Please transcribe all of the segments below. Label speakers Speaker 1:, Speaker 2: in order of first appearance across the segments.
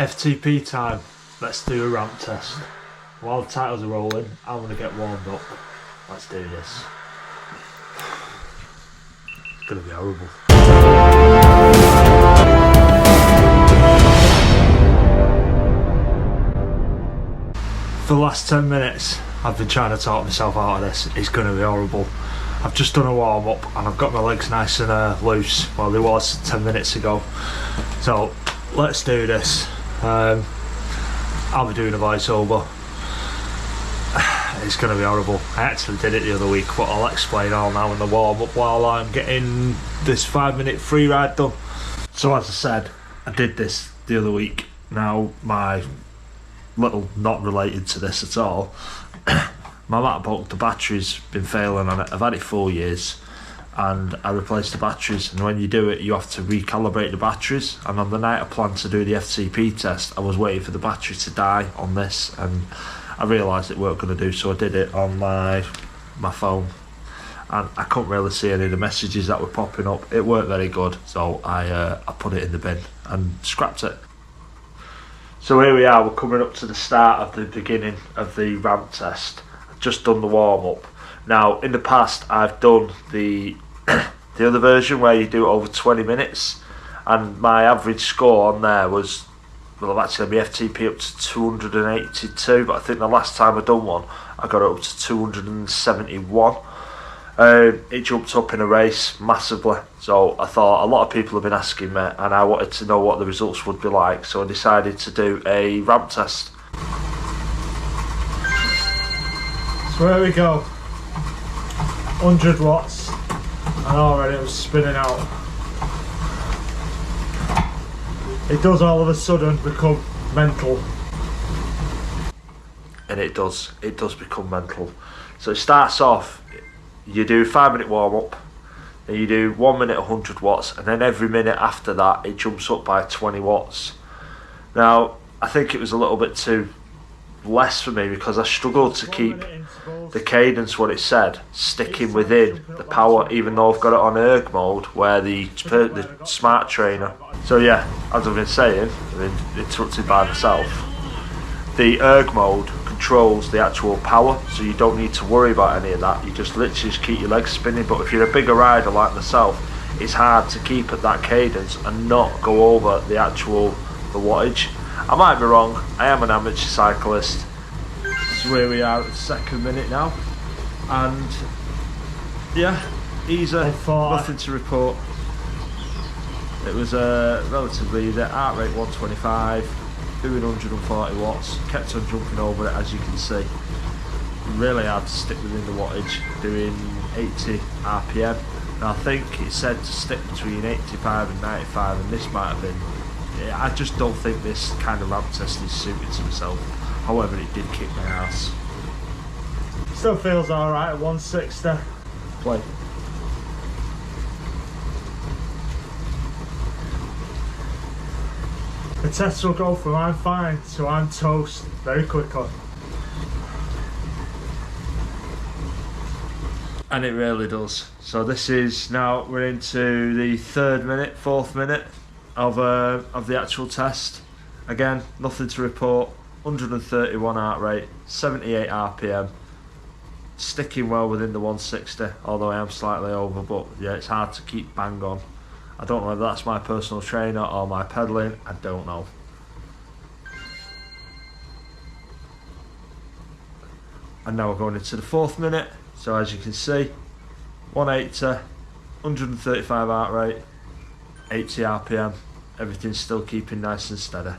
Speaker 1: FTP time. Let's do a ramp test. While the titles are rolling, I'm going to get warmed up. Let's do this. It's going to be horrible. For the last 10 minutes, I've been trying to talk myself out of this. It's going to be horrible. I've just done a warm up and I've got my legs nice and loose. Well, they was 10 minutes ago. So let's do this. I'll be doing a voiceover. It's going to be horrible. I actually did it the other week, but I'll explain all now in the warm up while I'm getting this 5-minute free ride done. So as I said, I did this the other week. Now my little, not related to this at all, my MacBook, the battery's been failing on it. I've had it 4 years and I replaced the batteries, and when you do it you have to recalibrate the batteries, and on the night I planned to do the FTP test I was waiting for the battery to die on this, and I realised it weren't going to do, so I did it on my phone and I couldn't really see any of the messages that were popping up. It weren't very good, so I put it in the bin and scrapped it. So here we are, we're coming up to the start of the beginning of the ramp test. I've just done the warm up. Now in the past I've done the other version where you do it over 20 minutes, and my average score on there was, well, I've actually had my FTP up to 282, but I think the last time I done one I got it up to 271. It jumped up in a race massively, so I thought a lot of people have been asking me and I wanted to know what the results would be like, so I decided to do a ramp test. So here we go, 100 watts, and already it was spinning out. It does all of a sudden become mental. And it does become mental. So it starts off, you do 5-minute warm up, then you do 1 minute 100 watts, and then every minute after that it jumps up by 20 watts. Now I think it was a little bit too less for me because I struggled to keep the cadence, what it said, sticking within the power, even though I've got it on erg mode where the smart trainer. So yeah, as I've been saying, I've been interrupted by myself, the erg mode controls the actual power, so you don't need to worry about any of that. You just literally just keep your legs spinning. But if you're a bigger rider like myself, it's hard to keep at that cadence and not go over the wattage. I might be wrong, I am an amateur cyclist. So here we are at the 2nd minute now, and yeah, easy, nothing to report. It was relatively easy, heart rate 125, doing 140 watts, kept on jumping over it as you can see. Really hard to stick within the wattage, doing 80 RPM. Now I think it said to stick between 85 and 95, and this might have been, I just don't think this kind of ramp test is suited to myself. However, it did kick my ass. Still feels alright at 160. Play. The test will go from I'm fine to I'm toast very quickly. And it really does. So this is now, we're into the 3rd minute, 4th minute of the actual test. Again, nothing to report. 131 heart rate, 78 RPM, sticking well within the 160, although I am slightly over, but yeah, it's hard to keep bang on. I don't know whether that's my personal trainer or my pedalling, I don't know. And now we're going into the 4th minute, so as you can see, 180, 135 heart rate, 80 RPM, everything's still keeping nice and steady.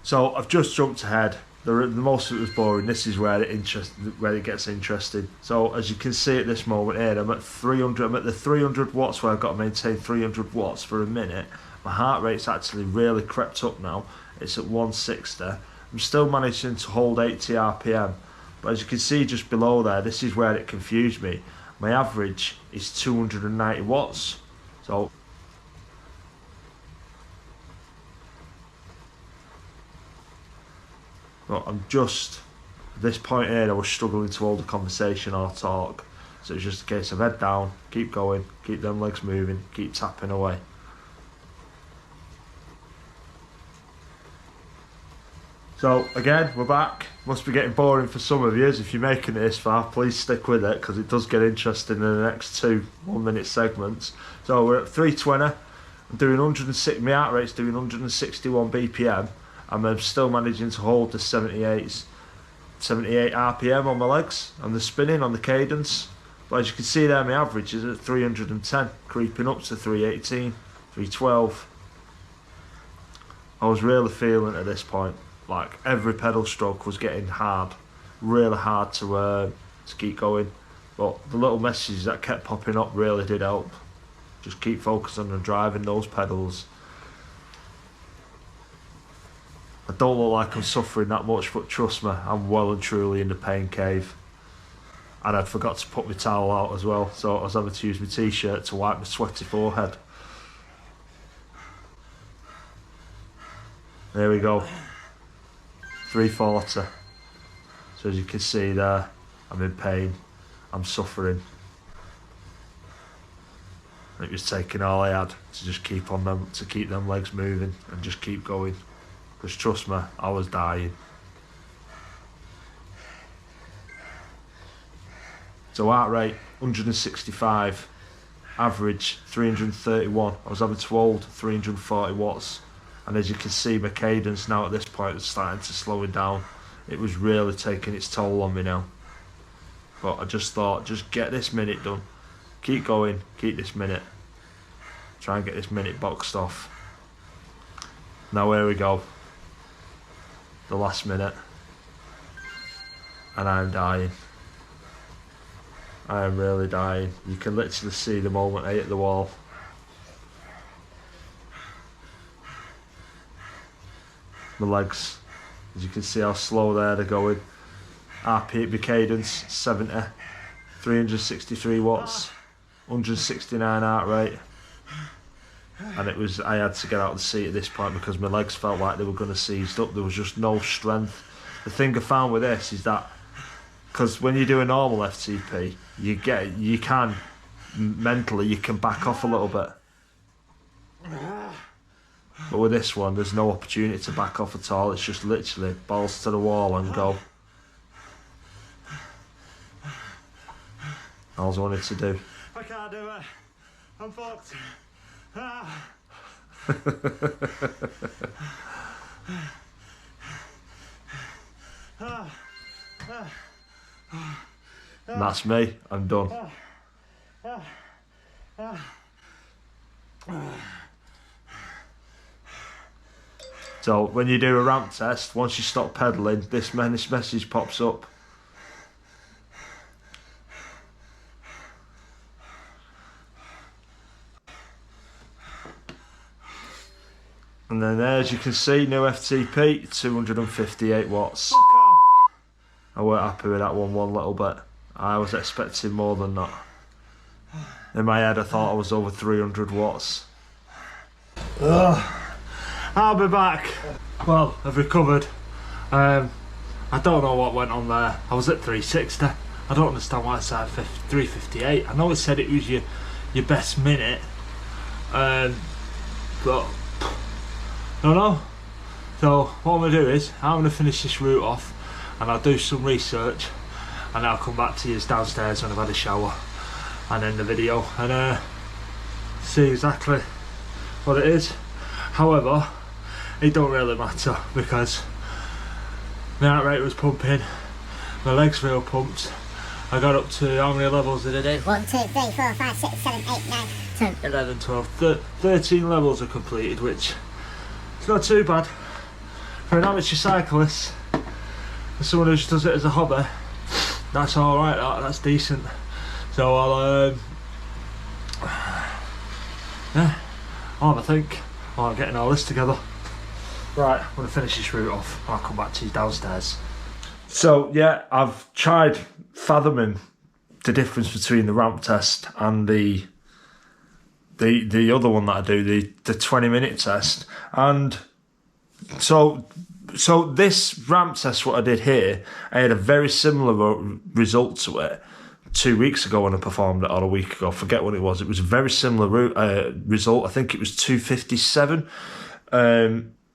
Speaker 1: So I've just jumped ahead. The most of it was boring. This is where it gets interesting. So as you can see at this moment here, I'm at 300. I'm at the 300 watts where I've got to maintain 300 watts for a minute. My heart rate's actually really crept up now. It's at 160. I'm still managing to hold 80 RPM, but as you can see just below there, this is where it confused me. My average is 290 watts. So but I'm just, at this point here, I was struggling to hold a conversation or talk. So it's just a case of head down, keep going, keep them legs moving, keep tapping away. So again, we're back. Must be getting boring for some of you. If you're making it this far, please stick with it because it does get interesting in the next 2 1-minute segments. So we're at 320. I'm doing 106. My heart rate's doing 161 BPM, and I'm still managing to hold the 78 RPM on my legs, and the spinning on the cadence. But as you can see there, my average is at 310, creeping up to 318, 312. I was really feeling at this point, like every pedal stroke was getting hard, really hard to keep going. But the little messages that kept popping up really did help. Just keep focusing on driving those pedals. I don't look like I'm suffering that much, but trust me, I'm well and truly in the pain cave. And I'd forgot to put my towel out as well, so I was having to use my t-shirt to wipe my sweaty forehead. There we go, 340. So as you can see there, I'm in pain, I'm suffering. It was taking all I had to just keep them legs moving and just keep going. Because trust me, I was dying. So heart rate 165, average 331. I was having to hold 340 watts. And as you can see, my cadence now at this point is starting to slow it down. It was really taking its toll on me now. But I just thought, just get this minute done. Keep going, keep this minute. Try and get this minute boxed off. Now here we go. The last minute. And I'm dying. I am really dying. You can literally see the moment I hit the wall. My legs, as you can see how slow they're going. RPM cadence 70, 363 watts, 169 heart rate. And it was, I had to get out of the seat at this point because my legs felt like they were going to seize up. There was just no strength. The thing I found with this is that, because when you do a normal FTP, you can mentally back off a little bit. But with this one, there's no opportunity to back off at all. It's just literally balls to the wall and go. All I wanted to do.
Speaker 2: I can't do it. I'm fucked.
Speaker 1: And that's me. I'm done. So when you do a ramp test, once you stop pedalling, this message pops up. And then there, as you can see, new FTP, 258 watts. I weren't happy with that one little bit. I was expecting more than that. In my head I thought I was over 300 watts.
Speaker 2: I'll be back.
Speaker 1: Well, I've recovered. I don't know what went on there. I was at 360. I don't understand why I said 358. I know it said it was your best minute. But I don't know. So what I'm going to do is, I'm going to finish this route off and I'll do some research and I'll come back to you downstairs when I've had a shower and end the video and see exactly what it is. However, it don't really matter because my heart rate was pumping, my legs were all pumped. I got up to how many levels did I do?
Speaker 3: 1, 2, 3, 4, 5, 6, 7, 8, 9, 10,
Speaker 1: 11, 12, 13 levels are completed, which is not too bad for an amateur cyclist. For someone who just does it as a hobby, that's alright, that's decent. So I'll have a think while I'm getting all this together. Right, I'm going to finish this route off and I'll come back to you downstairs. So yeah, I've tried fathoming the difference between the ramp test and the other one that I do, the 20-minute test. And so this ramp test, what I did here, I had a very similar result to it 2 weeks ago when I performed it, or a week ago, I forget what it was. It was a very similar result. I think it was 257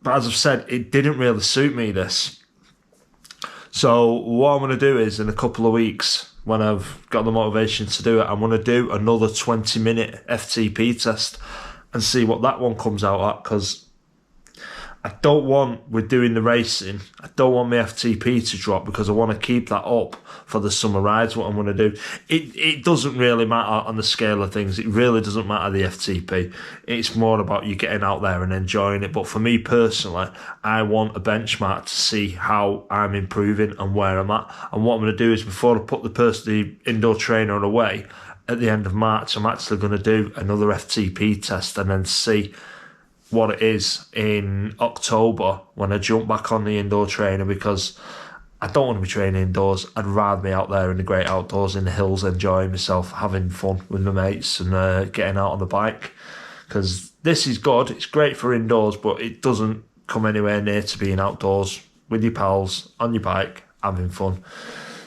Speaker 1: But as I've said, it didn't really suit me, this. So what I'm going to do is, in a couple of weeks, when I've got the motivation to do it, I'm going to do another 20-minute FTP test and see what that one comes out at, because I don't want, with doing the racing, I don't want my FTP to drop, because I want to keep that up for the summer rides, what I'm going to do. It doesn't really matter on the scale of things. It really doesn't matter, the FTP. It's more about you getting out there and enjoying it. But for me personally, I want a benchmark to see how I'm improving and where I'm at. And what I'm going to do is, before I put the indoor trainer away at the end of March, I'm actually going to do another FTP test and then see what it is in October when I jump back on the indoor trainer, because I don't want to be training indoors. I'd rather be out there in the great outdoors, in the hills, enjoying myself, having fun with my mates and getting out on the bike, because this is good, it's great for indoors, but it doesn't come anywhere near to being outdoors with your pals on your bike having fun.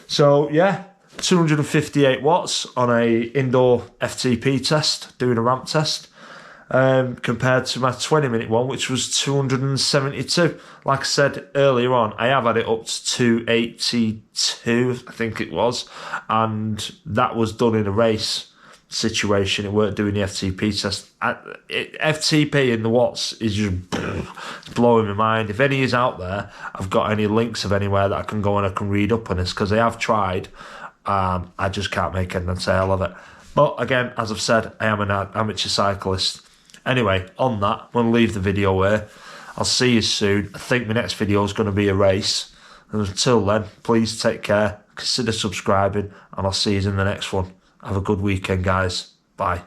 Speaker 1: So yeah, 258 watts on a indoor FTP test, doing a ramp test, compared to my 20-minute one, which was 272. Like I said earlier on, I have had it up to 282, I think it was, and that was done in a race situation. It weren't doing the FTP test. FTP in the watts is just blowing my mind. If any is out there, I've got any links of anywhere that I can go and I can read up on this, because I have tried. I just can't make head and tail of it. But again, as I've said, I am an amateur cyclist. Anyway, on that, I'm going to leave the video here. I'll see you soon. I think my next video is going to be a race. And until then, please take care, consider subscribing, and I'll see you in the next one. Have a good weekend, guys. Bye.